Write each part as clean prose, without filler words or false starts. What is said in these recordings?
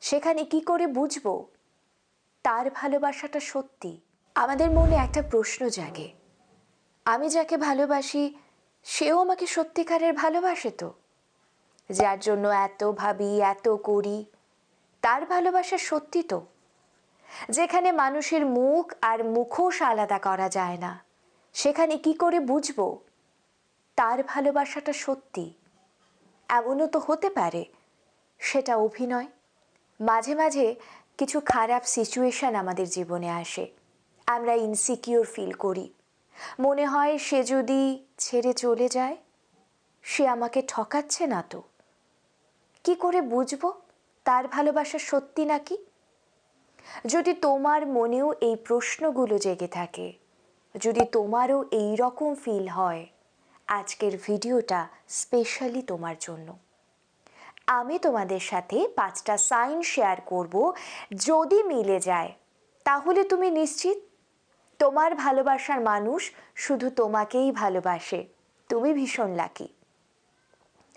সেখানে কি করে বুঝবো তার ভালোবাসাটা সত্যি? আমাদের মনে একটা প্রশ্ন জাগে, আমি যাকে ভালোবাসি সেও আমাকে সত্যিকারের ভালোবাসে তো? যার জন্য এত ভাবি, এত করি, তার ভালোবাসা সত্যি তো? যেখানে মানুষের মুখ আর মুখোশ আলাদা করা যায় না, সেখানে কি করে বুঝবো তার ভালোবাসাটা সত্যি? এমনও তো হতে পারে সেটা অভিনয়। মাঝে মাঝে কিছু খারাপ সিচুয়েশন আমাদের জীবনে আসে, আমরা ইনসিকিউর ফিল করি, মনে হয় সে যদি ছেড়ে চলে যায়, সে আমাকে ঠকাচ্ছে না তো? কি করে বুঝবো তার ভালোবাসা সত্যি নাকি? যদি তোমার মনেও এই প্রশ্নগুলো জেগে থাকে, যদি তোমারও এই রকম ফিল হয়, আজকের ভিডিওটা স্পেশালি তোমার জন্য। আমি তোমাদের সাথে 5টা সাইন শেয়ার করব, যদি মিলে যায় তাহলে তুমি নিশ্চিত তোমার ভালোবাসার মানুষ শুধু তোমাকেই ভালোবাসে, তুমি ভীষণ লাকি।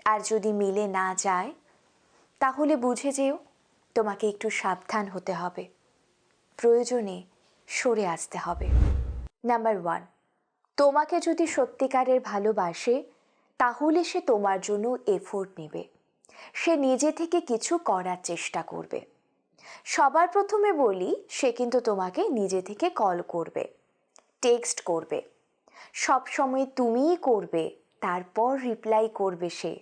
আর যদি মিলে না যায় তাহলে বুঝে যেও তোমাকে একটু সাবধান হতে হবে, প্রয়োজনে সরে আসতে হবে। নাম্বার 1, তোমাকে যদি সত্যিকারের ভালোবাসে তাহলে সে তোমার জন্য এফোর্ট নেবে, সে নিজে থেকে কিছু করার চেষ্টা করবে। সবার প্রথমে বলি, সে কিন্তু তোমাকে নিজে থেকে কল করবে, টেক্সট করবে, সব সময় তুমিই করবে, তারপর রিপ্লাই করবে সে।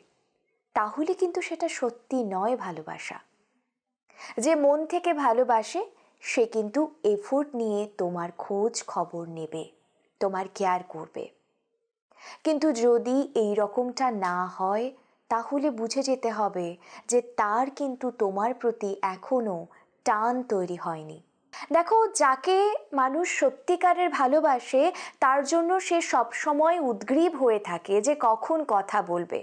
তাহলে কিন্তু সেটা সত্যি নয় ভালোবাসা। যে মন থেকে ভালোবাসে সে কিন্তু এফোর্ট নিয়ে তোমার খোঁজ খবর নেবে, তোমার কেয়ার করবে। কিন্তু যদি এই রকমটা না হয় তাহলে বুঝে যেতে হবে যে তার কিন্তু তোমার প্রতি এখনো টান তৈরি হয়নি। দেখো, যাকে মানুষ সত্যিকারের ভালোবাসে তার জন্য সে সবসময় উদ্গ্রীব হয়ে থাকে যে কখন কথা বলবে।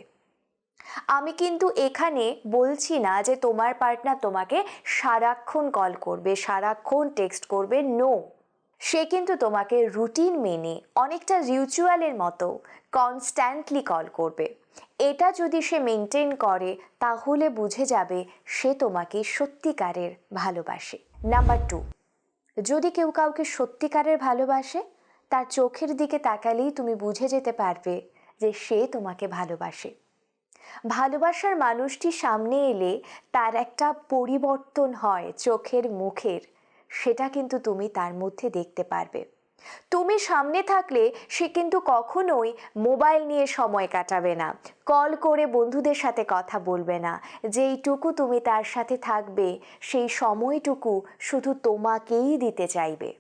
আমি কিন্তু এখানে বলছি না যে তোমার পার্টনার তোমাকে সারাক্ষণ কল করবে, সারাক্ষণ টেক্সট করবে, নো। সে কিন্তু তোমাকে রুটিন মেনে অনেকটা রিচুয়ালের মতো কনস্ট্যান্টলি কল করবে। এটা যদি সে মেনটেন করে তাহলে বুঝে যাবে সে তোমাকে সত্যিকারের ভালোবাসে। নাম্বার 2, যদি কেউ কাউকে সত্যিকারের ভালোবাসে তার চোখের দিকে তাকালেই তুমি বুঝে যেতে পারবে যে সে তোমাকে ভালোবাসে। ভালোবাসার মানুষটি সামনে এলে তার একটা পরিবর্তন হয় চোখের মুখের, সেটা কিন্তু তুমি তার মধ্যে দেখতে পারবে। তুমি সামনে থাকলে সে কিন্তু কখনোই মোবাইল নিয়ে সময় কাটাবে না, কল করে বন্ধুদের সাথে কথা বলবে না। যেইটুকু তুমি তার সাথে থাকবে সেই সময়টুকু শুধু তোমাকেই দিতে চাইবে।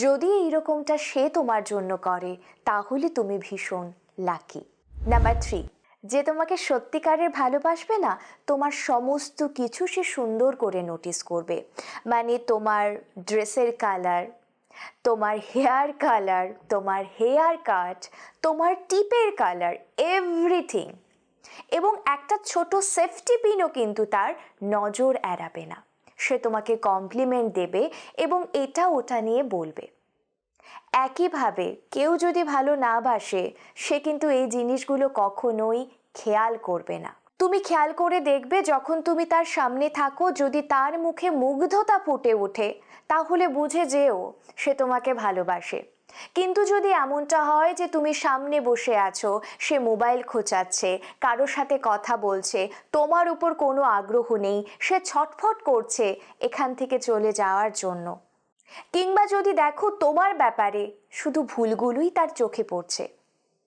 যদি এইরকমটা সে তোমার জন্য করে তাহলে তুমি ভীষণ লাকি। নাম্বার 3, যে তোমাকে সত্যিকারের ভালোবাসবে না, তোমার সমস্ত কিছু সে সুন্দর করে নোটিস করবে। মানে তোমার ড্রেসের কালার, তোমার হেয়ার কালার, তোমার হেয়ার কাট, তোমার টিপের কালার, এভরিথিং। এবং একটা ছোট সেফটি পিনও কিন্তু তার নজর এড়াবে না। সে তোমাকে কমপ্লিমেন্ট দেবে এবং এটা ওটা নিয়ে বলবে। একইভাবে কেউ যদি ভালো না বাসে সে কিন্তু এই জিনিসগুলো কখনোই খেয়াল করবে না। তুমি খেয়াল করে দেখবে যখন তুমি তার সামনে থাকো, যদি তার মুখে মুগ্ধতা ফুটে ওঠে তাহলে বুঝে যেও সে তোমাকে ভালোবাসে। কিন্তু যদি এমনটা হয় যে তুমি সামনে বসে আছো, সে মোবাইল খোঁচাচ্ছে, কারোর সাথে কথা বলছে, তোমার উপর কোনো আগ্রহ নেই, সে ছটফট করছে এখান থেকে চলে যাওয়ার জন্য, কিংবা যদি দেখো তোমার ব্যাপারে শুধু ভুলগুলোই তার চোখে পড়ছে,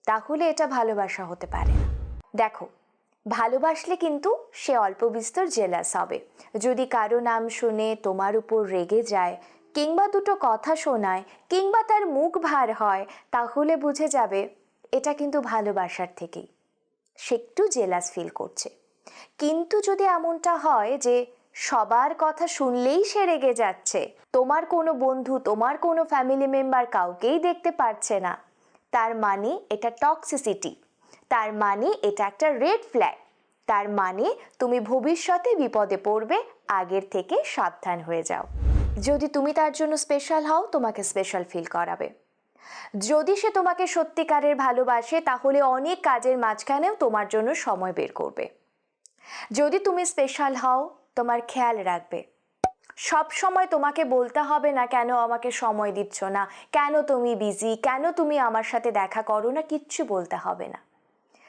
তাহলে এটা ভালোবাসা হতে পারে না। দেখো, ভালোবাসলে কিন্তু সে অল্প বিস্তর জেলাস হবে। যদি কারো নাম শুনে তোমার উপর রেগে যায়, কিংবা দুটো কথা শোনায়, কিংবা তার মুখ ভার হয়, তাহলে বুঝে যাবে এটা কিন্তু ভালোবাসার থেকেই, সে একটু জেলাস ফিল করছে। কিন্তু যদি এমনটা হয় যে সবার কথা শুনলেই সে রেগে যাচ্ছে, তোমার কোনো বন্ধু, তোমার কোনো ফ্যামিলি মেম্বার কাউকেই দেখতে পারছে না, তার মানে এটা টক্সিসিটি, তার মানে এটা একটা রেড ফ্ল্যাগ, তার মানে তুমি ভবিষ্যতে বিপদে পড়বে, আগের থেকে সাবধান হয়ে যাও। যদি তুমি তার জন্য স্পেশাল হও, তোমাকে স্পেশাল ফিল করাবে। যদি সে তোমাকে সত্যিকারের ভালোবাসে তাহলে অনেক কাজের মাঝখানেও তোমার জন্য সময় বের করবে। যদি তুমি স্পেশাল হও, তোমার খেয়াল রাখবে, সব সময় তোমাকে বলতে হবে না কেন আমাকে সময় দিচ্ছ না, কেন তুমি বিজি, কেন তুমি আমার সাথে দেখা করো না, কিচ্ছু বলতে হবে না।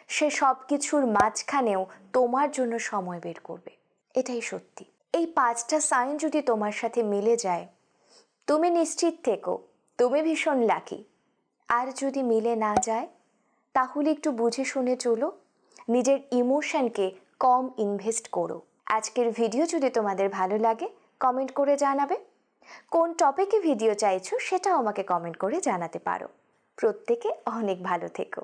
সে সব কিছুর মাঝখানেও তোমার জন্য সময় বের করবে, এটাই সত্যি। এই 5টা সাইন যদি তোমার সাথে মিলে যায়, তুমি নিশ্চিত থেকো তুমি ভীষণ লাকি। আর যদি মিলে না যায়, তাহলে একটু বুঝে শুনে চলো, নিজের ইমোশনকে কম ইনভেস্ট করো। আজকের ভিডিও যদি তোমাদের ভালো লাগে কমেন্ট করে জানাবে। কোন টপিকে ভিডিও চাইছো সেটাও আমাকে কমেন্ট করে জানাতে পারো। প্রত্যেকে অনেক ভালো থেকো।